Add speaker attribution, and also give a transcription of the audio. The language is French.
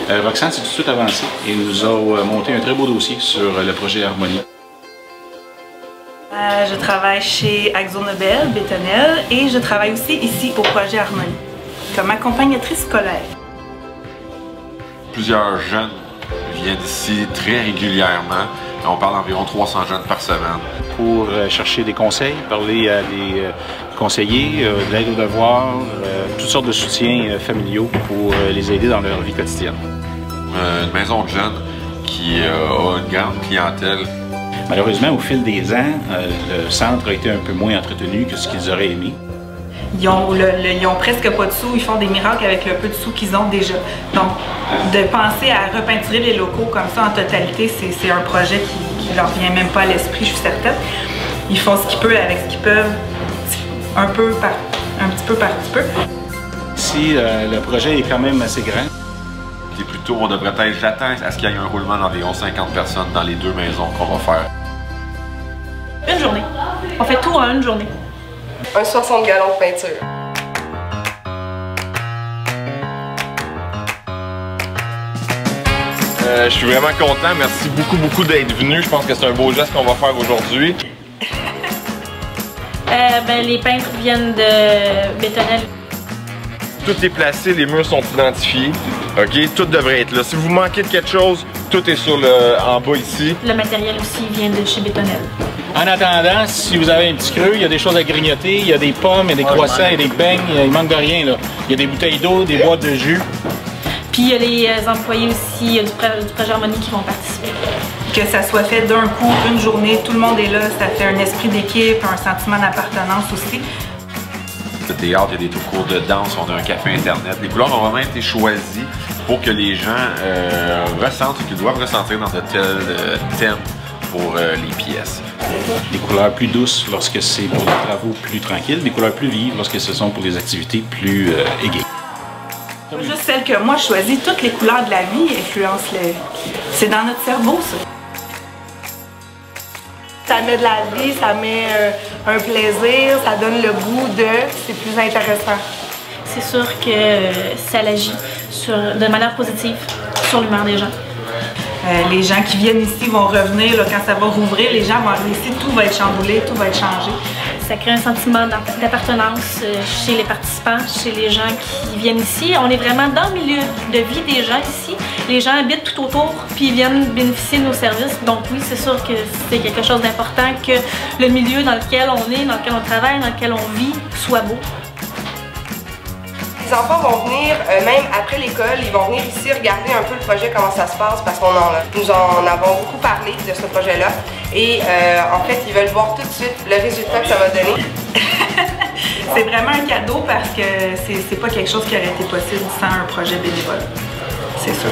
Speaker 1: Roxane s'est tout de suite avancée et nous a monté un très beau dossier sur le projet Harmonie.
Speaker 2: Je travaille chez Axo Nobel, Bétonnel, et je travaille aussi ici au projet Harmonie, comme accompagnatrice scolaire.
Speaker 3: Plusieurs jeunes viennent ici très régulièrement. On parle d'environ 300 jeunes par semaine.
Speaker 1: Pour chercher des conseils, parler à des conseillers, de l'aide aux devoirs, toutes sortes de soutiens familiaux pour les aider dans leur vie quotidienne.
Speaker 3: Une maison de jeunes qui a une grande clientèle.
Speaker 1: Malheureusement, au fil des ans, le centre a été un peu moins entretenu que ce qu'ils auraient aimé.
Speaker 2: Ils ont presque pas de sous, ils font des miracles avec le peu de sous qu'ils ont déjà. Donc, de penser à repeinturer les locaux comme ça en totalité, c'est un projet qui leur vient même pas à l'esprit, je suis certaine. Ils font ce qu'ils peuvent avec ce qu'ils peuvent, un petit peu par petit peu.
Speaker 1: Ici, le projet est quand même assez grand.
Speaker 3: Et plutôt, on devrait être, j'attends à ce qu'il y ait un roulement d'environ 50 personnes dans les deux maisons qu'on va faire.
Speaker 2: Une journée. On fait tout en une journée.
Speaker 4: Un 60 gallons de peinture.
Speaker 5: Je suis vraiment content. Merci beaucoup d'être venu. Je pense que c'est un beau geste qu'on va faire aujourd'hui.
Speaker 6: Les peintres viennent de Bétonnel.
Speaker 5: Tout est placé, les murs sont identifiés. OK? Tout devrait être là. Si vous manquez de quelque chose, tout est en bas ici.
Speaker 6: Le matériel aussi vient de chez Bétonnel.
Speaker 1: En attendant, si vous avez un petit creux, il y a des choses à grignoter, il y a des pommes, il y a des croissants, il y a des beignes, il manque de rien là. Il y a des bouteilles d'eau, des boîtes de jus.
Speaker 6: Puis il y a les employés aussi du projet Harmonie qui vont participer.
Speaker 2: Que ça soit fait d'un coup, une journée, tout le monde est là, ça fait un esprit d'équipe, un sentiment d'appartenance aussi.
Speaker 3: Le théâtre, il y a des cours de danse, on a un café internet. Les couleurs ont vraiment été choisies pour que les gens ressentent ce qu'ils doivent ressentir dans de tels thèmes pour les pièces.
Speaker 1: Des couleurs plus douces lorsque c'est pour des travaux plus tranquilles, des couleurs plus vives lorsque ce sont pour des activités plus égales.
Speaker 2: Juste celle que moi je choisis, toutes les couleurs de la vie influencent les... C'est dans notre cerveau ça. Ça met de la vie, ça met un plaisir, ça donne le goût de... C'est plus intéressant.
Speaker 6: C'est sûr que ça agit de manière positive sur l'humeur des gens.
Speaker 2: Les gens qui viennent ici vont revenir, là, quand ça va rouvrir, les gens vont arriver ici, tout va être chamboulé, tout va être changé.
Speaker 6: Ça crée un sentiment d'appartenance chez les participants, chez les gens qui viennent ici. On est vraiment dans le milieu de vie des gens ici. Les gens habitent tout autour puis ils viennent bénéficier de nos services. Donc oui, c'est sûr que c'est quelque chose d'important que le milieu dans lequel on est, dans lequel on travaille, dans lequel on vit, soit beau.
Speaker 4: Les enfants vont venir, même après l'école, ils vont venir ici regarder un peu le projet, comment ça se passe, parce nous en avons beaucoup parlé de ce projet-là. Et en fait, ils veulent voir tout de suite le résultat que ça va donner.
Speaker 2: C'est vraiment un cadeau parce que c'est pas quelque chose qui aurait été possible sans un projet bénévole. C'est sûr.